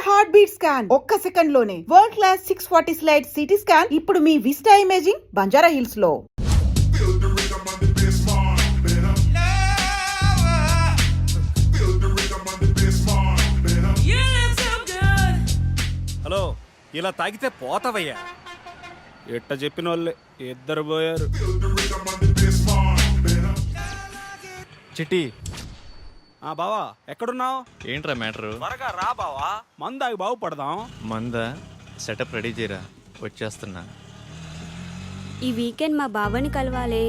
Heart beat scan ఒక్క second లోనే world class 640 slide CT scan ఇప్పుడు మీ విస్టా ఇమేజింగ్ బంజారా హిల్స్ లో. హలో, ఇలా తాగితే పోతావయ్యా. ఎట్ట చెప్పిన వాళ్ళే ఇద్దరు పోయారు. చిట్టి, బావా ఎక్కడున్నావు? ఏంట్రా మ్యాటరు? త్వరగా రా బావా, మందాగి బాగుపడదాం. మందా సెటప్ రెడీ చేయరా, వచ్చేస్తున్నా. ఈ వీకెండ్ మా బావని కలవాలే,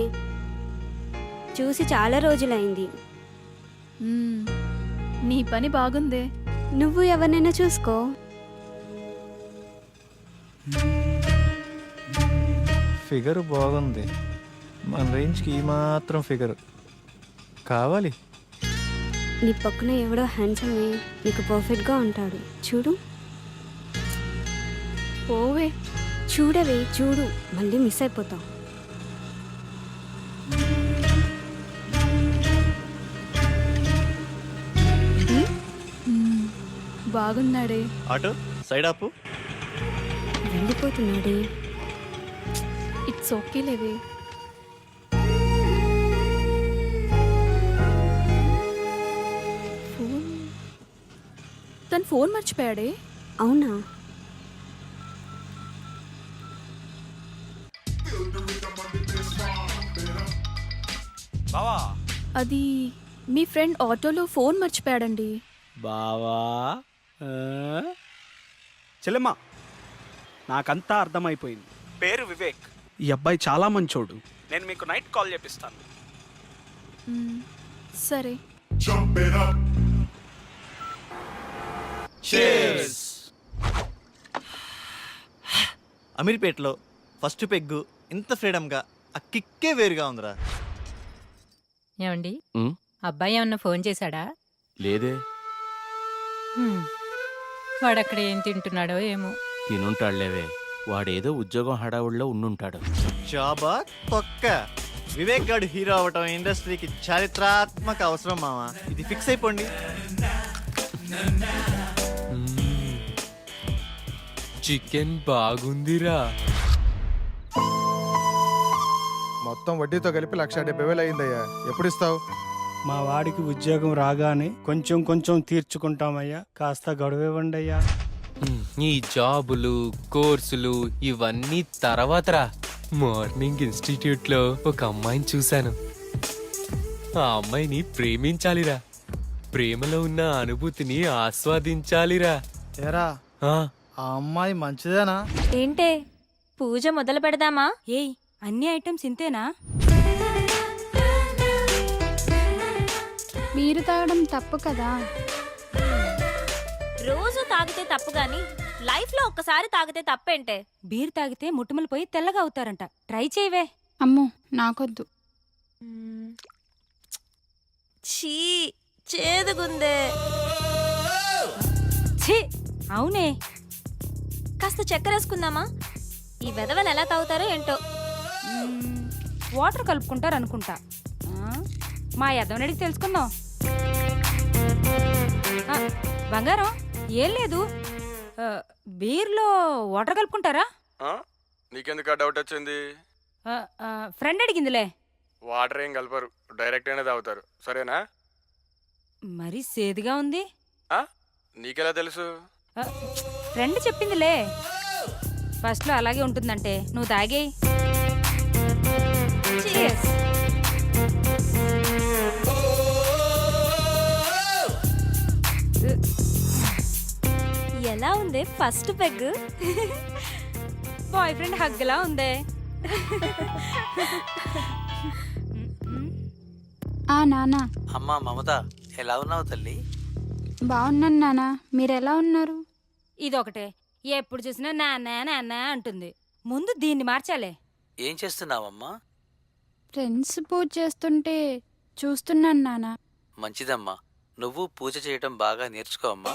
చూసి చాలా రోజులైంది. నీ పని బాగుందే. నువ్వు ఎవరినైనా చూసుకో. ఫిగర్ బాగుంది, మన రేంజ్కి ఈ మాత్రం ఫిగర్ కావాలి. నీ పక్కన ఎవడో హ్యాండ్సమ్ నీకు పర్ఫెక్ట్గా ఉంటాడు, చూడు. పోవే, చూడవే, చూడు, మళ్ళీ మిస్ అయిపోతావు. బాగున్నాడే. ఆటో సైడ్ ఆపు. వెళ్ళిపోతున్నాడే. ఇట్స్ ఓకే లేవే. తను ఫోన్ మర్చిపోయాడే. అవునా? బావా, అది మీ ఫ్రెండ్ ఆటోలో ఫోన్ మర్చిపోయాడండి. బావా చెల్లెమ్మా, నాకంతా అర్థమైపోయింది. పేరు వివేక్. ఈ అబ్బాయి చాలా మంచోడు. నేను మీకు నైట్ కాల్ చేపిస్తాను. సరే. అమీర్పేటలో ఫస్ట్ పెగ్గు ఇంత ఫ్రీడమ్గా ఆ కిక్కే వేరుగా ఉందిరా. ఏమండి, అబ్బాయి ఏమన్నా ఫోన్ చేశాడా? లేదే. వాడక్కడ ఏం తింటున్నాడో ఏమో. తినుంటాడులేవే, వాడేదో ఉద్యోగం హడావుడిలో ఉండుంటాడు. జాబా తొక్క. వివేక్ గాడు హీరో అవటం ఇండస్ట్రీకి చారిత్రాత్మక అవసరం మావా. ఇది ఫిక్స్ అయిపోండి. చికెన్ బాగుందిరా. మొత్తం వడ్డీతో కలిపి 1,70,000 అయిందయ్యా. ఎప్పుడు ఇస్తావు? మా వాడికి ఉద్యోగం రాగానే కొంచెం కొంచెం తీర్చుకుంటామయ్యా, కాస్త గడువివ్వండి అయ్యా. ఈ జాబులు కోర్సులు ఇవన్నీ తర్వాతరా. మార్నింగ్ ఇన్స్టిట్యూట్ లో ఒక అమ్మాయిని చూశాను. ఆ అమ్మాయిని ప్రేమించాలిరా, ప్రేమలో ఉన్న అనుభూతిని ఆస్వాదించాలిరా. ఏరా, ఆ అమ్మాయి మంచిదేనా? ఏంటే, పూజ మొదలు పెడదామా? ఏయ్, అన్ని ఐటమ్స్ ఇంతేనా? మీరు తాగడం తప్పు కదా. రోజు తాగితే తప్పు గాని లైఫ్ లో ఒక్కసారి తాగితే తప్పేంటే? బీర్ తాగితే ముట్టుమలు పోయి తెల్లగా అవుతారంట. ట్రై చేయవే. అమ్మో, నాకొద్దు. ఛీ, చేదుగుందే. ఛీ, అవునే. కాస్త చక్కెర వేసుకుందామా? ఈ వెధవలు ఎలా తాగుతారో ఏంటో. వాటర్ కలుపుకుంటారు అనుకుంటా. మా యదవనడికి తెలుసుకుందాం. బంగారం, ఏం లేదు, బీర్లో వాటర్ కలుపుకుంటారా? నీకెందుకు డౌట్ వచ్చింది? ఫ్రెండ్ అడిగిందిలే. వాటర్ ఏం కలపరు, డైరెక్ట్ గానే తాగుతారు. సరేనా? మరి సేదుగా ఉంది. నీకెలా తెలుసు? ఫ్రెండ్ చెప్పిందిలే. ఫస్ట్ లో అలాగే ఉంటుందంటే నువ్వు తాగేయి. ఎలా ఉంది ఫస్ట్ పెగ్? బాయ్ ఫ్రెండ్ హగ్లా ఉందే. నానా. అమ్మా మమత, ఎలా ఉన్నావు తల్లి? బాగున్నాను నానా, మీరెలా ఉన్నారు? ఇదొకటే, ఎప్పుడు చూసినా నాన్న నాన్న అంటుంది. ముందు దీన్ని మార్చాలే. ఏం చేస్తున్నావమ్మా? ఫ్రెండ్స్ పూజ చేస్తుంటే చూస్తున్నాను నానా. మంచిదమ్మా, నువ్వు పూజ చేయటం బాగా నేర్చుకో అమ్మా.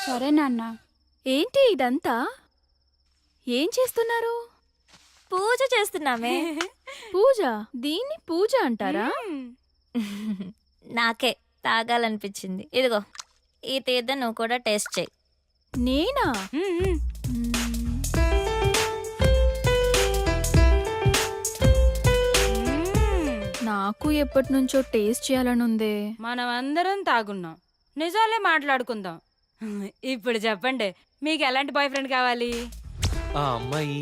సరే నాన్న. ఏంటి ఇదంతా? ఏం చేస్తున్నారు? పూజ చేస్తున్నామే. పూజ? దీన్ని పూజ అంటారా? నాకే తాగాలనిపించింది. ఇదిగో ఈ తీర్థం నువ్వు కూడా టేస్ట్ చేయి. నేనా? నాకు ఎప్పటి నుంచో టేస్ట్ చేయాలని ఉందే. మనం అందరం తాగున్నాం, నిజాలే మాట్లాడుకుందాం. ఇప్పుడు చెప్పండి, మీకు ఎలాంటి బాయ్ ఫ్రెండ్ కావాలి? ఆ అమ్మాయి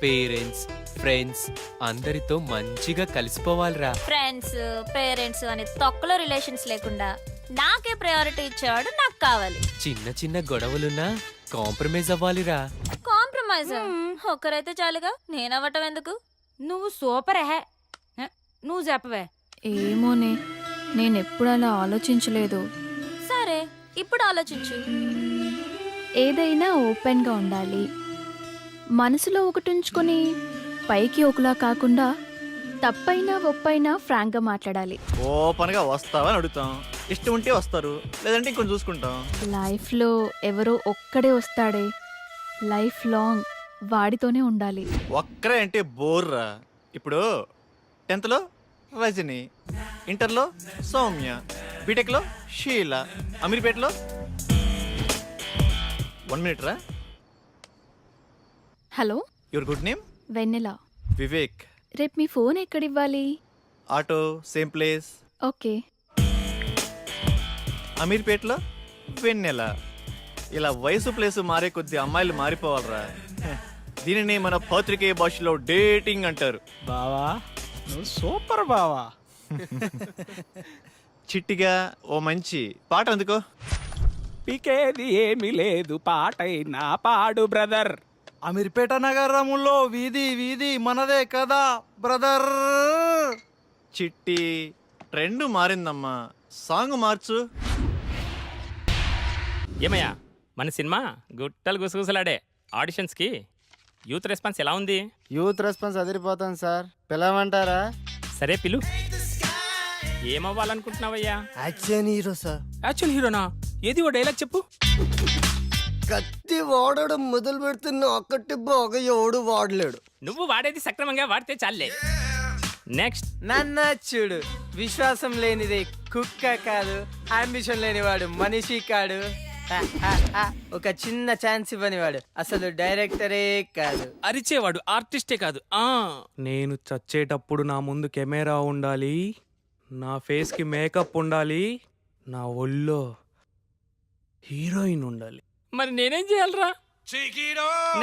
పేరెంట్స్ ఫ్రెండ్స్ అందరితో మంచిగా కలిసిపోవాలిరా. ఫ్రెండ్స్ పేరెంట్స్ అని తొక్కలో రిలేషన్స్ లేకుండా నాకే ప్రయారిటీ ఇచ్చేవాడు నాకు కావాలి. చిన్న చిన్న గొడవలున్నా కాంప్రమైజ్ అవ్వాలిరా. కాంప్రమైజ్ ఒక్కరైతే చాలుగా, నేనవ్వటం ఎందుకు? నువ్వు సూపర్ హే. నువ్వు చెప్పవే. ఏమోనే, నేనెప్పుడు అలా ఆలోచించలేదు. సరే ఇప్పుడు ఆలోచించు. ఏదైనా ఓపెన్గా ఉండాలి, మనసులో ఒకటి ఉంచుకొని పైకి ఒకలా కాకుండా తప్పైనా ఒప్పైనా ఫ్రాంక్గా మాట్లాడాలి. ఓపెన్గా వస్తావా అని అడుగుతాం, ఇష్టం ఉంటే వస్తారు, లేదంటే ఇంకొంచెం చూసుకుంటాం. లైఫ్లో ఎవరో ఒక్కడే వస్తాడే, లైఫ్ లాంగ్ వాడితోనే ఉండాలి. ఒక్కరే అంటే బోర్రా. ఇప్పుడు 10th లో రజని, ఇంటర్లో సౌమ్య, బీటెక్లో షీల, అమీర్పేటలో 1 minute రా. Hello, your good name? Vennela. Vivek. రేపు మీ ఫోన్ ఎక్కడివ్వాలి? Auto same place. ఓకే. అమీర్పేటలో వెన్నెల. ఇలా వయసు ప్లేస్ మారే కొద్ది అమ్మాయిలు మారిపోవాలరా. దీనిని మన పత్రికే భాషలో డేటింగ్ అంటారు. బావా నువ్వు సూపర్ బావా. చిట్టిగా ఓ మంచి పాట అందుకో. పీకేది ఏమీ లేదు, పాటైనా పాడు బ్రదర్. అమీర్పేట నగరములో వీధి వీధి మనదే కదా బ్రదర్. చిట్టి ట్రెండ్ మారిందమ్మా, సాంగ్ మార్చు. ఏమయ్యా, మన సినిమా గుట్టలు గుసగుసలాడే ఆడిషన్స్కి యూత్ రెస్పాన్స్ ఎలా ఉంది? యూత్ రెస్పాన్స్ అదిరిపోతాను సార్, పిలవమంటారా? సరే పిలు. ఏమవ్వాలనుకుంటున్నావయ్యా? Action hero sir. యాక్చువల్ హీరోనా? ఏది ఓ డైలాగ్ చెప్పు. కత్తి వాడడం మొదలు పెడుతున్న ఒక్కటి బాగా ఎవడు వాడలేడు. నువ్వు వాడేది సక్రమంగా వాడితే చాలే. నెక్స్ట్. నన్న చూడు, విశ్వాసం లేనిదే కుక్క కాదు, అంబిషన్ లేనివాడు మనిషి కాడు, ఒక చిన్న ఛాన్స్ ఇవ్వనివాడు అసలు డైరెక్టరే కాదు. అరిచేవాడు ఆర్టిస్టే కాదు. నేను చచ్చేటప్పుడు నా ముందు కెమెరా ఉండాలి, నా ఫేస్కి మేకప్ ఉండాలి, నా ఒళ్ళో హీరోయిన్ ఉండాలి. మరి నేనేం చేయాలరా?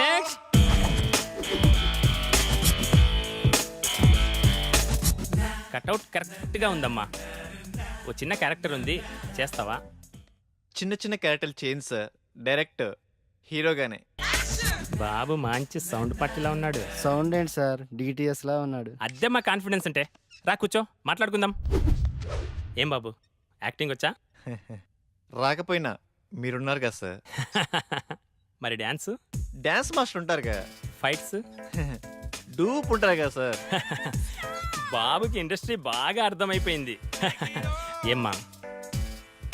నెక్స్ట్. కట్అవుట్ కరెక్ట్గా ఉందమ్మా. ఓ చిన్న క్యారెక్టర్ ఉంది, చేస్తావా? చిన్న చిన్న క్యారెక్టర్లు చేంజ్ సార్, డైరెక్ట్ హీరోగానే. బాబు మంచి సౌండ్ పట్టిలా ఉన్నాడు. సౌండ్ ఏంటి సార్, డిటిఎస్ లా ఉన్నాడు. అదే మా కాన్ఫిడెన్స్ అంటే. రా కూర్చో, మాట్లాడుకుందాం. ఏం బాబు, యాక్టింగ్ వచ్చా? రాకపోయినా మీరున్నారు కదా సార్. మరి డ్యాన్స్? డ్యాన్స్ మాస్టర్ ఉంటారుగా. ఫైట్స్? డూప్ ఉంటారు కదా సార్. బాబుకి ఇండస్ట్రీ బాగా అర్థమైపోయింది. ఏమ్మా,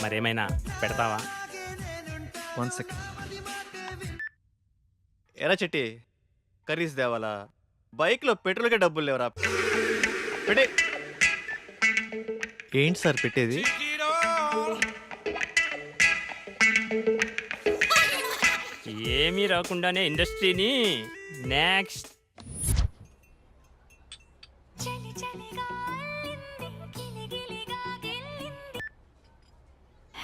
మరేమైనా పెడతావా? 1 second. ఎరా చెట్టి, కర్రీస్ దేవాలా? బైక్లో పెట్రోల్కే డబ్బులు లేవరా? పెట్టే. ఏంటి సార్ పెట్టేది? ఏమీ రాకుండానే ఇండస్ట్రీని. Next.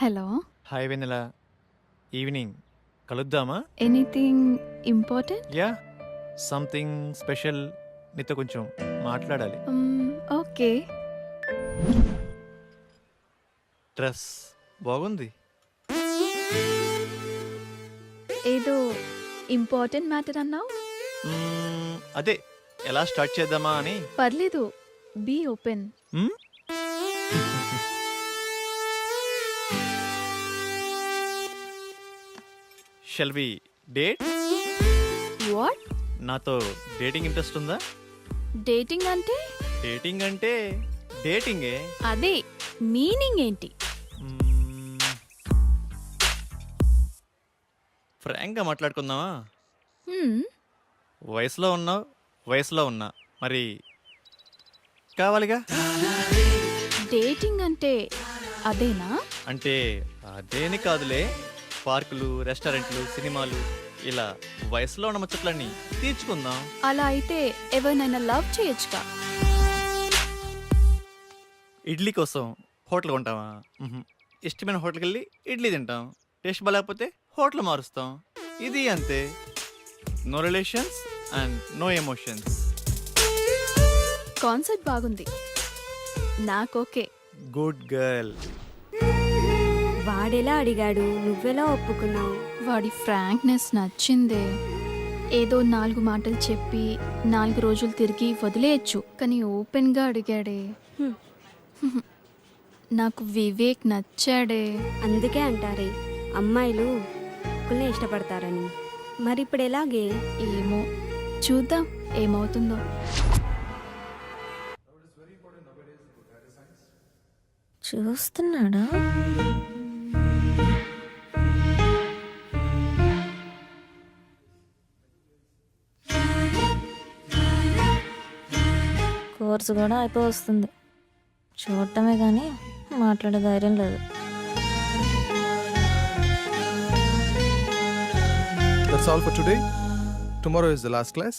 Hello. Hi Vennela, evening కలుద్దామా? Anything important? Yeah, something special. నీతో కొంచెం మాట్లాడాలి. ఓకే. డ్రెస్ బాగుంది. ఏదో ఇంపార్టెంట్ మ్యాటర్ అన్నావు. అదే ఎలా స్టార్ట్ చేద్దామా అని. పర్లేదు, be open. Shall we date? What? నాతో డేటింగ్ ఇంట్రెస్ట్ ఉందా? డేటింగ్ అంటే? డేటింగ్ అంటే డేటింగే. అదే మీనింగ్ ఏంటి? ఫ్రాంక్గా మాట్లాడుకుందామా? హ్మ్. వయసులో ఉన్నావు, వయసులో ఉన్నా, మరి కావాలిగా. డేటింగ్ అంటే అదేనా? అంటే అదేని కాదులే, పార్కులు, రెస్టారెంట్లు, సినిమాలు, ఇలా వయసులో ఉన్న ముచ్చట్లన్నీ తీర్చుకుందాం. అలా అయితే ఎవరినైనా లవ్ చేయొచ్చుగా. ఇడ్లీ కోసం హోటల్ కొంటావా? మ్హూ. ఇష్టమైన హోటల్కి వెళ్ళి ఇడ్లీ తింటాం. టేస్ట్ బాగాలేకపోతే హోటల్ మారుస్తాం. ఇది అంతే. No relations and no emotions. Concept బాగుంది, నాకోకే. Good girl. వాడెలా అడిగాడు, నువ్వెలా ఒప్పుకున్నావు? వాడి ఫ్రాంక్నెస్ నచ్చిందే. ఏదో 4 మాటలు చెప్పి 4 రోజులు తిరిగి వదిలేయచ్చు, కానీ ఓపెన్గా అడిగాడే. నాకు వివేక్ నచ్చాడే. అందుకే అంటారే అమ్మాయిలు ఒక్కళ్ళనే ఇష్టపడతారని. మరి ఇప్పుడు ఎలాగే? ఏమో, చూద్దాం ఏమవుతుందో. చూస్తున్నాడా? కోర్సు కూడా అయిపో వస్తుంది. చూడటమే కానీ మాట్లాడే ధైర్యం లేదు. That's all for today. Tomorrow is the last class.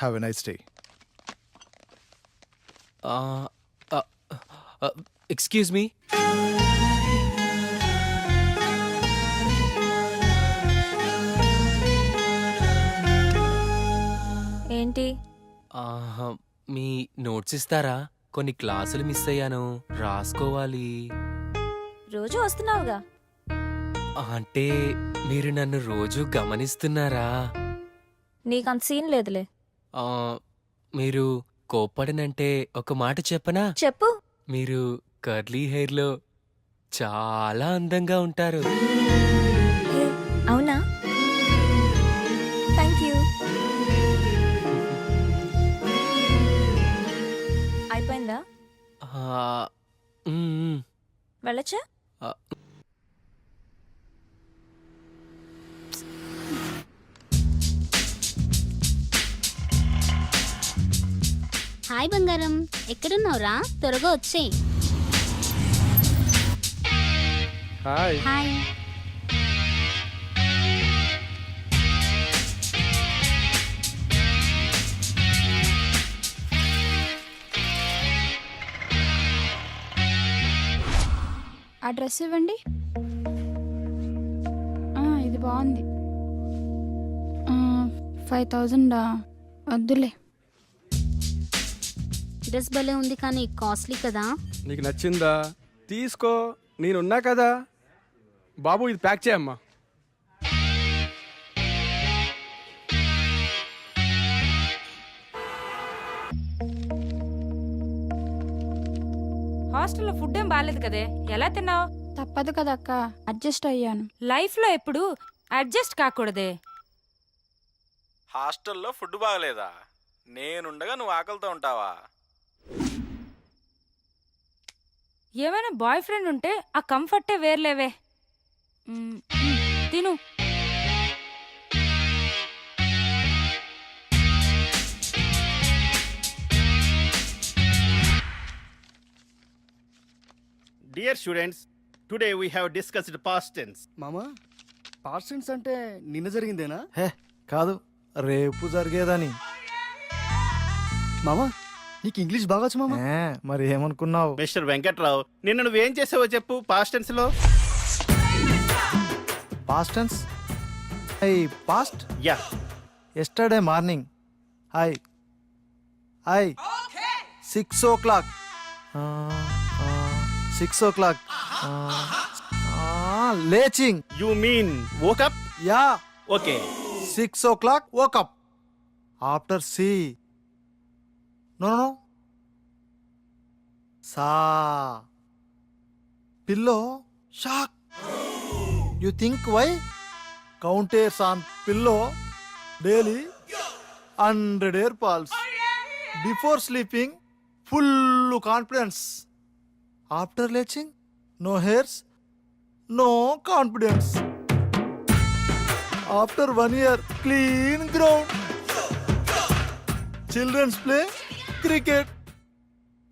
Have a nice day. Excuse me. ఏంటి? మీ నోట్స్ ఇస్తారా? కొన్ని క్లాసులు మిస్ అయ్యాను, రాసుకోవాలి. రోజు వస్తున్నావుగా. అంటే మీరు నన్ను రోజు గమనిస్తున్నారా? నీకంత సీన్ లేదులే. మీరు కోప్పడనంటే ఒక మాట చెప్పనా? చెప్పు. మీరు కర్లీ హెయిర్లో చాలా అందంగా ఉంటారు. అవునా? Thank you. అయిపోయిందా? వెళ్ళచ్చా? హాయ్ బంగారం, ఎక్కడున్నావురా? త్వరగా వచ్చేయ్. హాయ్. హాయ్. ఆ డ్రెస్ ఇవ్వండి. ఇది బాగుంది. 5000 వద్దులే. డ్రెస్ భలే ఉంది కానీ కాస్ట్లీ కదా. నీకు నచ్చిందా? తీసుకో, నేనున్నా కదా. బాబు ఇది ప్యాక్ చేయమ్మా. హాస్టల్లో ఫుడ్ ఏం బాగాలేదు కదే, ఎలా తిన్నావు? తప్పదు కదా అక్క, అడ్జస్ట్ అయ్యాను. లైఫ్లో ఎప్పుడు అడ్జస్ట్ కాకూడదే. హాస్టల్లో ఫుడ్ బాగలేదా? నేనుండగా నువ్వు ఆకలితో ఉంటావా? ఏమైనా బాయ్ ఫ్రెండ్ ఉంటే ఆ కంఫర్టే వేర్లేవే. తిను. Dear students, today we have discussed past tense. మామా, పాస్ట్ టెన్స్ అంటే నిన్న జరిగిందేనా? హే కాదు, రేపు జరిగేదని. మామా, నీకు ఇంగ్లీష్ బాగా వచ్చు మామా. మరి ఏమనుకున్నావు? మిస్టర్ వెంకట్రావు, నిన్న నువ్వేం చేసావో చెప్పు పాస్ట్ టెన్స్ లో. Past tense. Past. Yeah. Yesterday morning. I 6 o'clock. 6 o'clock. లేచింగ్. You mean woke up? Yeah. Okay. 6 o'clock woke up. After C. No. Sa. Pillow. Shock. You think why? Counters on pillow daily 100 air pulse. Before sleeping, full confidence. After latching, no hairs, no confidence. After 1 year, clean ground. Children's play cricket.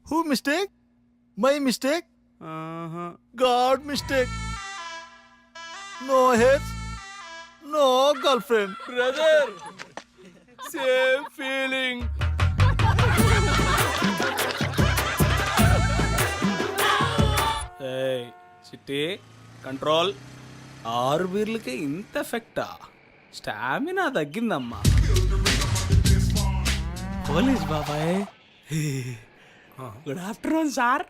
Who mistake? My mistake? God mistake. No hair, no girl friend. Brother same feeling. Chitti control. 6 బీర్లకే ఇంత ఎఫెక్టా? Stamina తగ్గిందమ్మా. Police బాబాయ్. Good afternoon sir.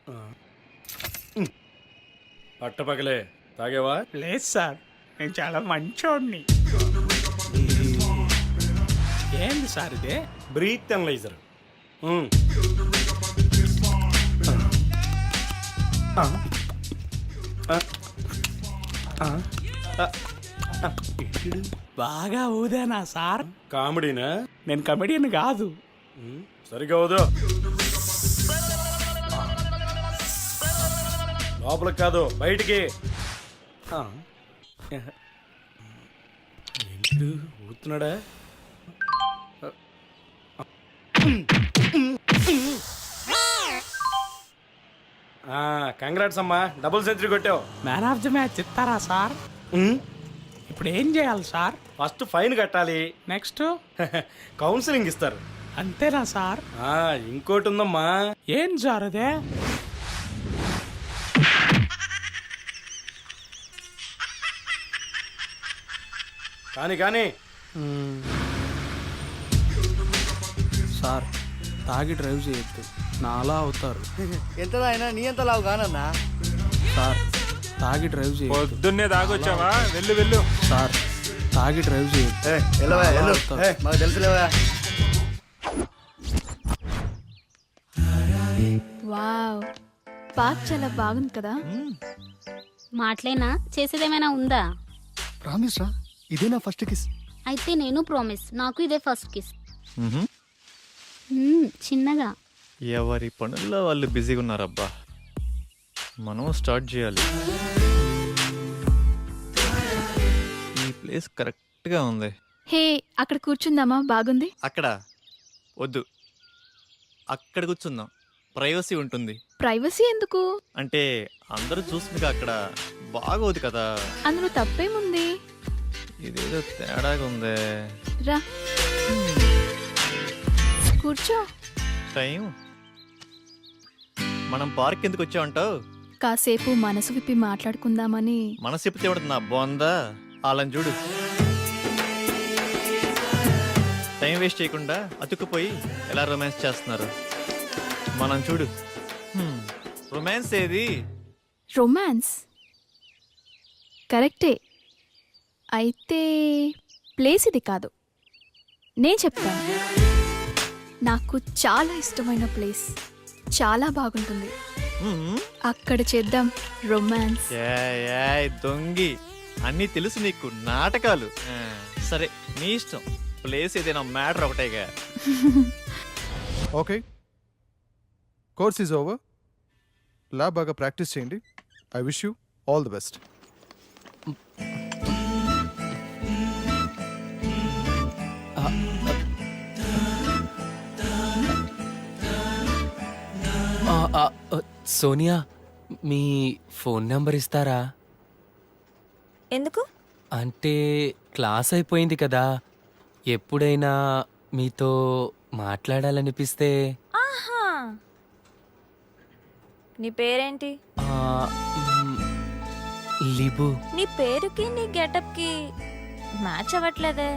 పట్టపగలే తాగేవా? లేదు sir, నేను చాలా మంచోడిని. ఏంది సార్ ఇదే? Breath analyser. బాగా ఊదేనా సార్? కామెడీనా? నేను కమెడియన్ కాదు. సరిగా ఊదు. లోపలికి కాదు, బయటికి. ఏంటి ఊతున్నాడా? కంగ్రాట్స్ అమ్మా, డబుల్ సెంచరీ కొట్టావు. మ్యాన్ ఆఫ్ ది మ్యాచ్ ఇస్తారా సార్? ఇప్పుడు ఏం చేయాలి సార్? ఫస్ట్ ఫైన్ కట్టాలి, నెక్స్ట్ కౌన్సిలింగ్ ఇస్తారు. అంతేనా సార్? ఇంకోటి ఉందమ్మా. ఏం సార్ అదే? కానీ సార్ తాగి డ్రైవ్ చేయొద్దు, నాలా అవుతారు. ఎంత అయినా నీ ఎంత లావు కానన్నా. సార్ తాగి డ్రైవ్ చేయొద్దు. పొద్దున్నే తాగొచ్చావా? వెళ్ళు వెళ్ళు. సార్ తాగి డ్రైవ్ చేయొద్దు. మాకు తెలుసులేవా. వావ్, పార్క్ చాలా బాగుంది కదా. మాటలేనా చేసేదేమైనా ఉందా? ప్రామిస్ రా, ఇదే నా ఫస్ట్ కిస్. అయితే నేను ప్రామిస్, నాకు ఇదే ఫస్ట్ కిస్. చిన్నగా. ఎవరి పనుల్లో వాళ్ళు బిజీగా ఉన్నారబ్బా. మనం స్టార్ట్ చేయాలి. ఈ ప్లేస్ కరెక్ట్గా ఉంది. హే, అక్కడ కూర్చుందామా? బాగుంది. అక్కడ వద్దు, అక్కడ కూర్చుందాం, ప్రైవసీ ఉంటుంది. ప్రైవసీ ఎందుకు? అంటే అందరూ చూస్తుండగా అక్కడ బాగోదు కదా. అందులో తప్పేముంది? ఇదేదో తేడాగా ఉందే. రా కూర్చో. టైం మనం పార్క్ ఎందుకు వచ్చామంటావు? కాసేపు మనసు విప్పి మాట్లాడుకుందామని. మనసు చెప్తే నా బాగుందా? వాళ్ళని చూడు, టైం వేస్ట్ చేయకుండా అతుక్కుపోయి ఎలా రొమాన్స్ చేస్తున్నారు. మనం చూడు, రొమాన్స్ ఏది? రొమాన్స్ కరెక్టే, అయితే ప్లేస్ ఇది కాదు. నేను చెప్తాను. నాకు చాలా ఇష్టమైన ప్లేస్, చాలా బాగుంటుంది. అక్కడ చేద్దాం రొమాన్స్. దొంగి, అన్నీ తెలుసు నీకు, నాటకాలు. సరే నీ ఇష్టం, ప్లేస్ ఏదైనా మ్యాటర్ ఒకటేగా. Okay, course is over. Lab బాగా ప్రాక్టీస్ చేయండి. I wish you all the best. Sonia, మీ ఫోన్ నెంబర్ ఇస్తారా? ఎందుకు? అంటే క్లాస్ అయిపోయింది కదా, ఎప్పుడైనా మీతో మాట్లాడాలనిపిస్తే. ఆహా, నీ పేరేంటి? లిబు. నీ పేరుకి నీ గెటప్కి మ్యాచ్ అవ్వట్లేదే.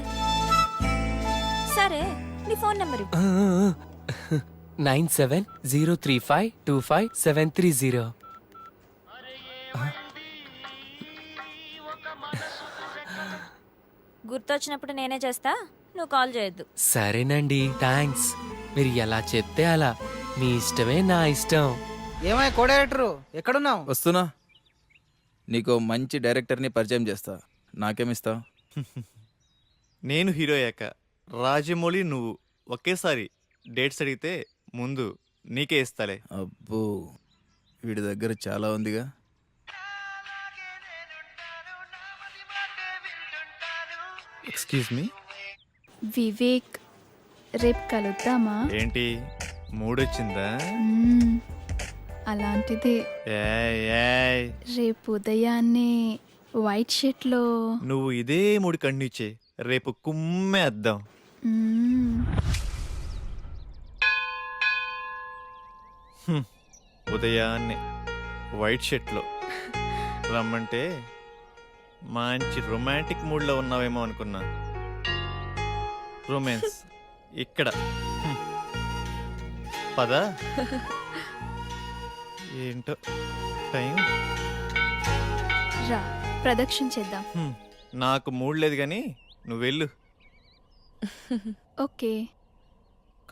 సరే, నీ ఫోన్ నెంబర్ 9703525730. గుర్తొచ్చినప్పుడు నేనే చేస్తా, నువ్వు కాల్ చేయొద్దు. సరేనండి, థ్యాంక్స్. మీరు ఎలా చెప్తే అలా, మీ ఇష్టమే నా ఇష్టం. ఏమై కో డైరెక్టరు, ఎక్కడున్నావు? వస్తున్నా. నీకు మంచి డైరెక్టర్ని పరిచయం చేస్తా. నాకేమిస్తావు? నేను హీరో అయ్యాక రాజమౌళి నువ్వు ఒకేసారి డేట్స్ అడిగితే ముందు నీకే ఇస్తాలే. అబ్బో, వీడి దగ్గర చాలా ఉందిగా. Excuse me. వివేక్, రేపు కలుద్దామా? ఏంటి మూడొచ్చిందా? అలాంటిదే ఏయ్, ఏయ్. రేపు ఉదయాన్నే వైట్ షర్ట్లో నువ్వు ఇదే మూడు కన్నీచే రేపు కుమ్మేద్దాం. ఉదయాన్నే వైట్ షర్ట్లో రమ్మంటే మంచి రొమాంటిక్ మూడ్లో ఉన్నావేమో అనుకున్నా. రొమాన్స్ ఇక్కడ. పద. ఏంటో టైం. రా ప్రదక్షిణ చేద్దాం. నాకు మూడ్ లేదు కానీ నువ్వు వెళ్ళు. ఓకే.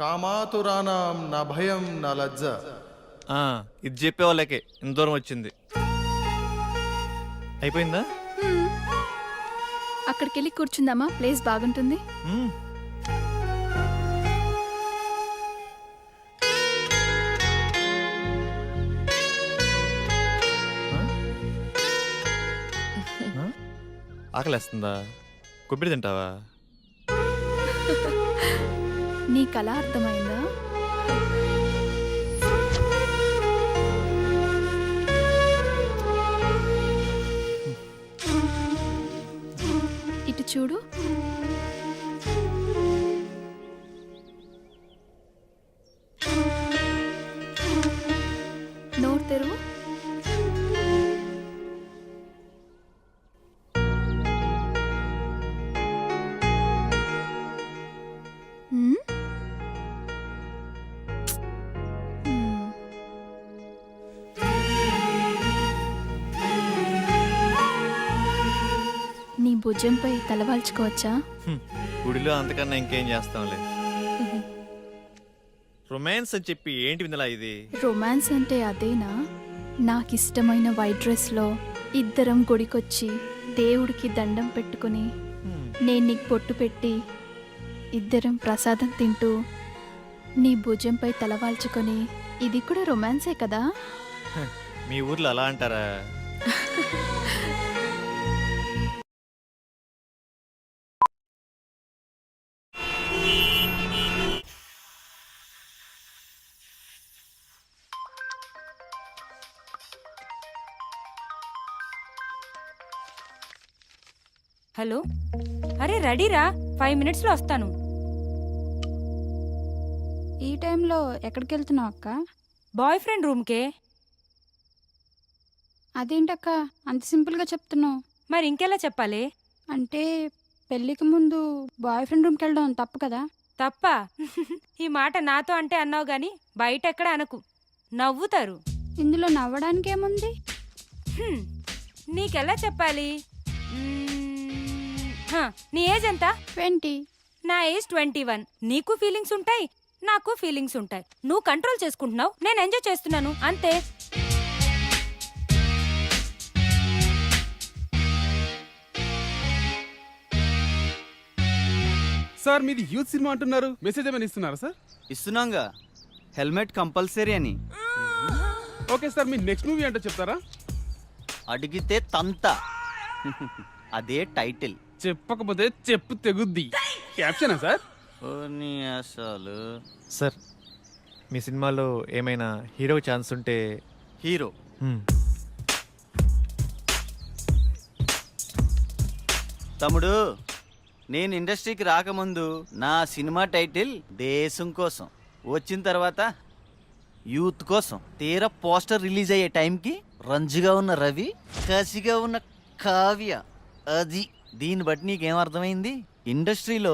కామాతురానాం నా భయం నా లజ్జ. ఇది చెప్పే వాళ్ళకే ఇంత దూరం వచ్చింది. అయిపోయిందా? అక్కడికి వెళ్ళి కూర్చుందామా? ప్లేస్ బాగుంటుంది. ఆకలేస్తుందా? కొబ్బరి తింటావా? నీ కళ అర్థమైందా? ఇటు చూడు. నోరు తెరువు. నీ భుజంపై తలవాల్చుకోవచ్చా? గుడిలో అంతకన్నా ఇంకేం చేస్తాంలే. రొమాన్స్ అని చెప్పి ఏంటి విందలా ఇది? రొమాన్స్ అంటే అదేనా? నాకిష్టమైన వైట్ డ్రెస్లో ఇద్దరం గుడికొచ్చి దేవుడికి దండం పెట్టుకుని నేను నీకు పొట్టు పెట్టి ఇద్దరం ప్రసాదం తింటూ నీ భుజంపై తలవాల్చుకొని, ఇది కూడా రొమాన్సే కదా? మీ ఊర్లో అలా అంటారా? హలో, అరే రెడీరా, 5 minutesలో వస్తాను. ఈ టైంలో ఎక్కడికి వెళ్తున్నావు అక్క? Boy friend రూమ్కే. అదేంటక్క అంత సింపుల్గా చెప్తున్నావు? మరి ఇంకెలా చెప్పాలి? అంటే పెళ్ళికి ముందు బాయ్ ఫ్రెండ్ రూమ్కి వెళ్ళడం తప్పు కదా? తప్ప? ఈ మాట నాతో అంటే అన్నావు గాని బయట ఎక్కడ అనకు, నవ్వుతారు. ఇందులో నవ్వడానికి ఏముంది? నీకెలా చెప్పాలి? నీ ఏజ్ ఎంత? 20. నా ఏజ్ 21. నీకు ఫీలింగ్స్ ఉంటాయి, నాకు ఫీలింగ్స్ ఉంటాయి. నువ్వు కంట్రోల్ చేసుకుంటున్నావు, నేను ఎంజాయ్ చేస్తున్నాను, అంతే. సార్ మీది యూత్ సినిమా అంటున్నారు, మెసేజ్ ఏమైనా ఇస్తున్నారా సార్? ఇస్తున్నాంగా, హెల్మెట్ కంపల్సరీ అని. ఓకే సార్, మీ నెక్స్ట్ మూవీ అంటే చెప్తారా? అడిగితే తంత. అదే టైటిల్. చెప్పకపోతే చెప్పు తెగుద్ది. క్యాప్షనా సార్? అసలు సార్, మీ సినిమాలో ఏమైనా హీరో ఛాన్స్ ఉంటే. హీరో తమ్ముడు, నేను ఇండస్ట్రీకి రాకముందు నా సినిమా టైటిల్ దేశం కోసం, వచ్చిన తర్వాత యూత్ కోసం. తీరా పోస్టర్ రిలీజ్ అయ్యే టైంకి రంజుగా ఉన్న రవి, కసిగా ఉన్న కావ్య. అది దీన్ని బట్టి నీకేం అర్థమైంది? ఇండస్ట్రీలో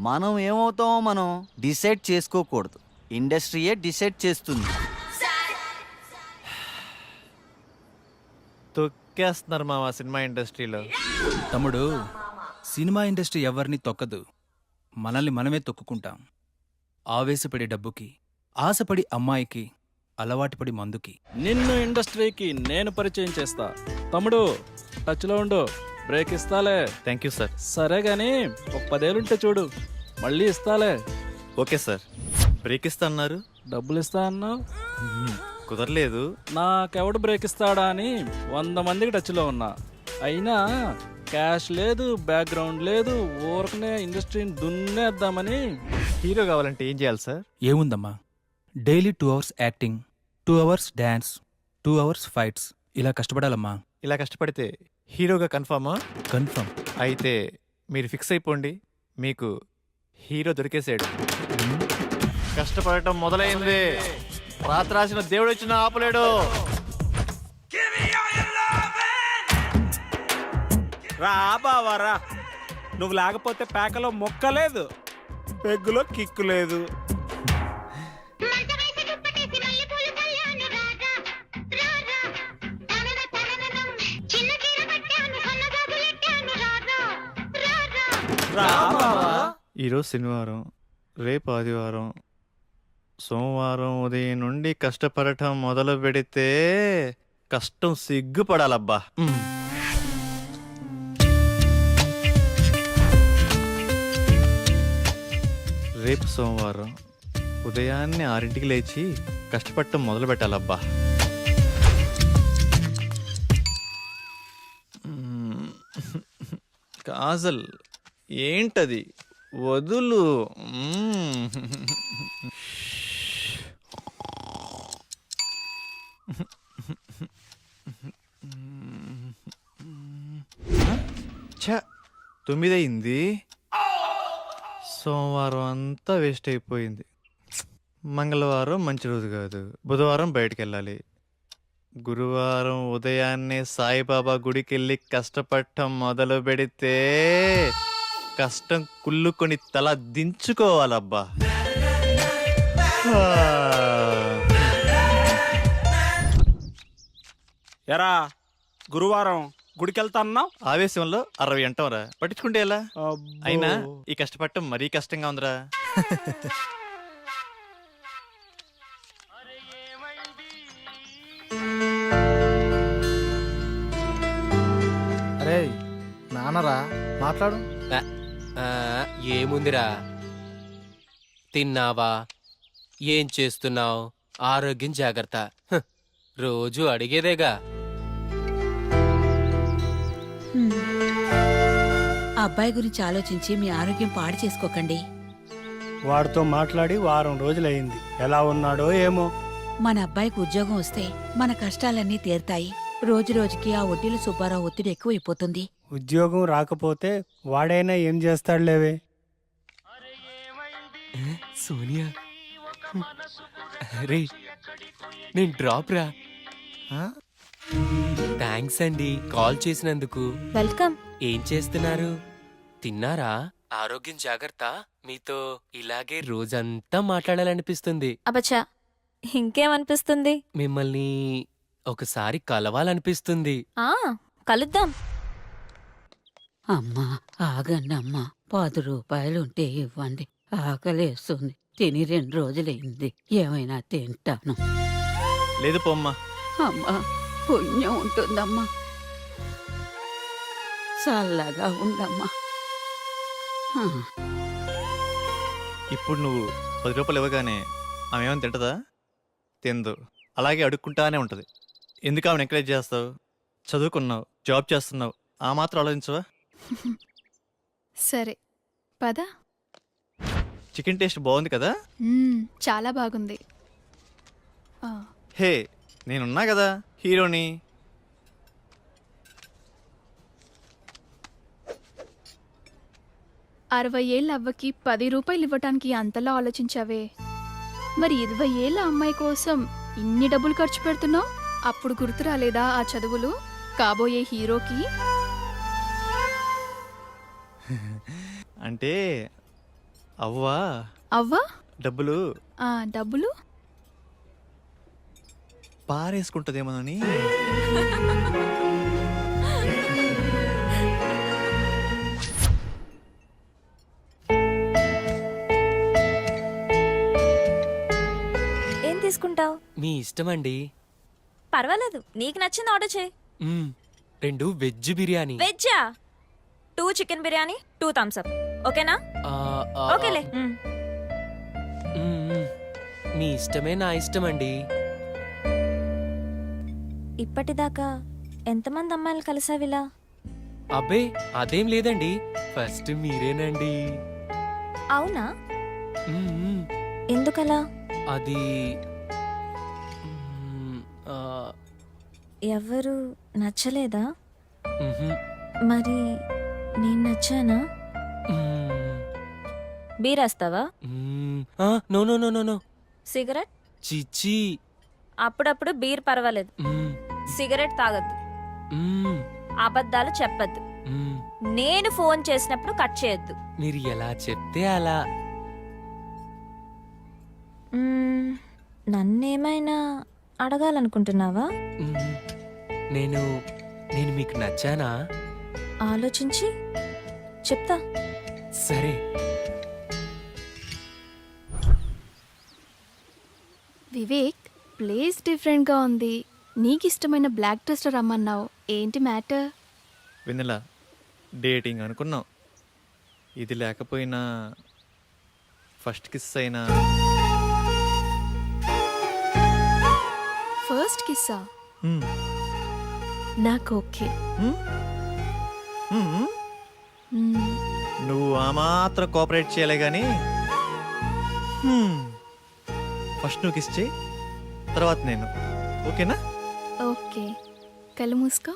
మనం ఏమవుతామో మనం డిసైడ్ చేసుకోకూడదు, ఇండస్ట్రీయే డిసైడ్ చేస్తుంది. తొక్కేస్తున్నారు మా సినిమా ఇండస్ట్రీలో. తమ్ముడు, సినిమా ఇండస్ట్రీ ఎవరిని తొక్కదు, మనల్ని మనమే తొక్కుకుంటాం. ఆవేశపడి డబ్బుకి, ఆశపడి అమ్మాయికి, అలవాటుపడి మందుకి. నిన్ను ఇండస్ట్రీకి నేను పరిచయం చేస్తా. తమ్ముడు టచ్లో ఉండు, బ్రేక్ ఇస్తాలే. Thank you sir. సరే గాని ఒక 10 ఏళ్ళుంటే చూడు, మళ్ళీ ఇస్తాలే. Okay sir. బ్రేక్ ఇస్తా అన్నారు, డబ్బులు ఇస్తా అన్నావు, కుదరలేదు. నాకెవడు బ్రేక్ ఇస్తాడా అని 100 మందికి టచ్లో ఉన్నా, అయినా క్యాష్ లేదు, బ్యాక్గ్రౌండ్ లేదు, ఊరకనే ఇండస్ట్రీని దున్నేద్దామని. హీరో కావాలంటే ఏం చేయాలి సార్? ఏముందమ్మా, daily 2 hours acting, 2 hours dance, 2 hours fights. ఇలా కష్టపడాలమ్మా. ఇలా కష్టపడితే హీరోగా కన్ఫామా? కన్ఫర్మ్. అయితే మీరు ఫిక్స్ అయిపోండి, మీకు హీరో దొరికేసాడు. కష్టపడటం మొదలైంది. రాత్రి రాసిన దేవుడు వచ్చిన ఆపలేడు. రా బావా రా, నువ్వు లేకపోతే పేకలో మొక్క లేదు, పెగ్గులో కిక్కు లేదు. ఈరోజు శనివారం, రేపు ఆదివారం, సోమవారం ఉదయం నుండి కష్టపడటం మొదలు పెడితే కష్టం సిగ్గుపడాలబ్బా. రేపు సోమవారం ఉదయాన్నే 6ంటికి లేచి కష్టపడటం మొదలు పెట్టాలబ్బా. కాజల్ ఏంటది, వదులు. ఛ, 9 అయింది. సోమవారం అంతా వేస్ట్ అయిపోయింది. మంగళవారం మంచి రోజు కాదు, బుధవారం బయటికి వెళ్ళాలి. గురువారం ఉదయాన్నే సాయిబాబా గుడికి వెళ్ళి కష్టపడటం మొదలు పెడితే కష్టం కుళ్ళుకొని తల దించుకోవాలబ్బా. ఎరా గురువారం గుడికెళ్తా అన్నావు? ఆవేశంలో 60 అంటాంరా, పట్టించుకుంటే ఎలా? అయినా ఈ కష్టపడటం మరీ కష్టంగా ఉందిరా. అరే నాన్నరా, మాట్లాడు. ఏముందిరా, తిన్నావా, ఏం చేస్తున్నావు, ఆరోగ్యం జాగ్రత్త, రోజు అడిగేదేగా. అబ్బాయి గురించి ఆలోచించి మీ ఆరోగ్యం పాడు చేసుకోకండి. వాడితో మాట్లాడి వారం రోజులైంది, ఎలా ఉన్నాడో ఏమో. మన అబ్బాయికి ఉద్యోగం వస్తే మన కష్టాలన్నీ తీరుతాయి. రోజు రోజుకి ఆ వడ్డీల సుబ్బారావు ఒత్తిడి ఎక్కువైపోతుంది. ఉద్యోగం రాకపోతే వాడైనా ఏం చేస్తాడులేవే. సోనియా, రే నేను డ్రాప్ రా. థ్యాంక్స్ అండి కాల్ చేసినందుకు. వెల్కమ్. ఏం చేస్తున్నారు, తిన్నారా? ఆరోగ్యం జాగ్రత్త. మీతో ఇలాగే రోజంతా మాట్లాడాలనిపిస్తుంది. అబచ్చా, ఇంకేమనిపిస్తుంది? మిమ్మల్ని ఒకసారి కలవాలనిపిస్తుంది. కలుద్దాం. అమ్మా ఆగండి అమ్మా, 10 రూపాయలుంటే ఇవ్వండి, ఆకలేస్తుంది. తిని 2 రోజులైంది, ఏమైనా తింటాను. లేదు పోమ్మా. అమ్మా పుణ్యం ఉంటుందమ్మా, చల్లగా ఉండమ్మా. ఇప్పుడు నువ్వు 10 రూపాయలు ఇవ్వగానే ఆమె ఏమైనా తింటదా? తిందు. అలాగే అడుక్కుంటానే ఉంటుంది. ఎందుకు ఆమెను ఎంకరేజ్ చేస్తావు? చదువుకున్నావు, జాబ్ చేస్తున్నావు, ఆ మాత్రం ఆలోచించవా? సరే పద. చికెన్ టేస్ట్ బాగుంది కదా? చాలా బాగుంది. హే, నేనున్నా కదా హీరోని. ఏళ్ళ అవ్వకి 10 రూపాయలు ఇవ్వటానికి అంతలా ఆలోచించావే, మరి 20 ఏళ్ళ అమ్మాయి కోసం ఇన్ని డబ్బులు ఖర్చు పెడుతున్నావు? అప్పుడు గుర్తు రాలేదా ఆ చదువులు కాబోయే హీరోకి? అంటే అవ్వా అవ్వా డబ్బులు డబ్బులు పారేసుకుంటదేమోనని. ఏం తీసుకుంటావు? మీ ఇష్టమండి. పర్వాలేదు, నీకు నచ్చింది ఆర్డర్ చేయి. 2 వెజ్ బిర్యానీ. వెజ్జా? 2 చికెన్ బిర్యానీ, 2 థమ్స్ అప్. ఓకేనా? ఓకేలే. మీ ఇష్టమే నా ఇష్టమండి. ఇప్పటిదాకా ఎంతమంది అమ్మాయిలు కలిసావిలా? అబ్బే అదేం లేదండి, ఫస్ట్ మీరేనండి. అవునా? ఎందుకలా? అది ఎవరు నచ్చలేదా? మ్హూ. మరి నేను నచ్చానా? మ్మ్. బీరేస్తావా? No no no no no cigarette? చిచి. అప్పుడప్పుడు బీర్ పర్వాలేదు, మ్మ్. సిగరెట్ తాగద్దు, మ్మ్. అబద్ధాలు చెప్పద్దు, మ్మ్. నేను ఫోన్ చేసినప్పుడు కట్ చేయొద్దు. మీరు ఎలా చెప్తే అలా. నన్నేమైనా అడగాలనుకుంటున్నావా? మ్మ్. నేను నేను మీకు నచ్చానా? ఆలోచించి చెప్తా. సరే. వివేక్, ప్లేస్ డిఫరెంట్గా ఉంది. నీకు ఇష్టమైన బ్లాక్ డ్రెస్లో రమ్మన్నావు, ఏంటి మ్యాటర్? వెన్నెల డేటింగ్ అనుకున్నాం, ఇది లేకపోయినా ఫస్ట్ కిస్ అయినా. ఫస్ట్ కిస్సా? మ్మ్. నాకు ఓకే. మ్మ్? నువ్వు ఆ మాత్రం కోఆపరేట్ చేయాలి కానీ ఫస్ట్ నువ్వు కిస్ చేయి, తర్వాత నేను. ఓకేనా? ఓకే, కళ్ళు మూసుకో.